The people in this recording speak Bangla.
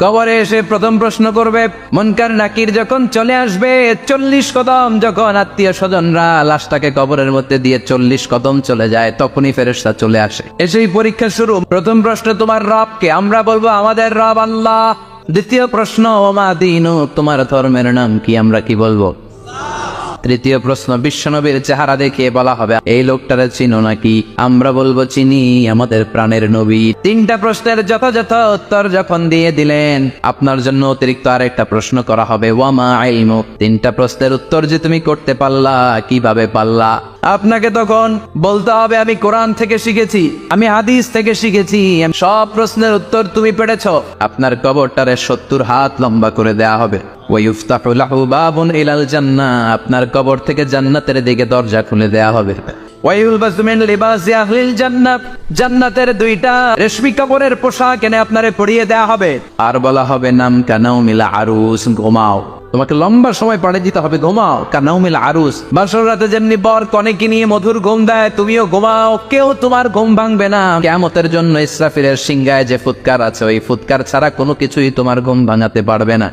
কবরে এসে প্রথম প্রশ্ন করবে, মুনকার নাকির যখন চলে আসবে 40 কদম, যখন আত্মীয় স্বজনরা লাশটাকে কবরের মধ্যে দিয়ে 40 কদম চলে যায়, তখনই ফেরেশতা চলে আসে। এসেই পরীক্ষা শুরু। প্রথম প্রশ্ন, তোমার রব কে? আমরা বলবো আমাদের রব আল্লাহ। দ্বিতীয় প্রশ্ন, ওমা দীনু, তোমার ধর্মের নাম কি? আমরা কি বলবো? তৃতীয় প্রশ্ন, বিশ্বনবীর চেহারা দেখিয়ে বলা হবে, এই লোকটারে চিনো নাকি? আমরা বলবো চিনি, আমাদের প্রাণের নবী। তিনটা প্রশ্নের যথাযথ উত্তর যখন দিয়ে দিলেন, আপনার জন্য অতিরিক্ত আরেকটা প্রশ্ন করা হবে, ওয়ামা ইলমু। তিনটা প্রশ্নের উত্তর যে তুমি করতে পারলা, কিভাবে পারলা? আপনাকে তখন বলতে হবে, আমি কোরআন থেকে শিখেছি, আমি হাদিস থেকে শিখেছি। সব প্রশ্নের উত্তর তুমি পেরেছো। আপনার কবরটারে 70 হাত লম্বা করে দেয়া হবে। ওয়ায়ুফতাহু লাহু বাবুন ইলাল জান্নাহ, আপনার কবর থেকে জান্নাতের দিকে দরজা খুলে দেয়া হবে। ওয়ায়ুলবাসু মিন লিবাসি আহলিল জান্নাহ, জান্নাতের 2টা রেশমি কাপড়ের পোশাক এনে আপনারে পরিয়ে দেয়া হবে। আর বলা হবে, নাম কানাউমিল আরুস, ঘুমাও। তোমাকে লম্বা সময় পাড়ে দিতে হবে, ঘুমাও। কানাউমিল আরুস, বাসর রাতে যেমনি বর কনেকে নিয়ে মধুর ঘুম দেয়, তুমিও ঘুমাও, কেউ তোমার ঘুম ভাঙবে না। কিয়ামতের জন্য ইসরাফিলের সিংহায় যে ফুৎকার আছে, ওই ফুৎকার ছাড়া কোনো কিছুই তোমার ঘুম ভাঙাতে পারবে না।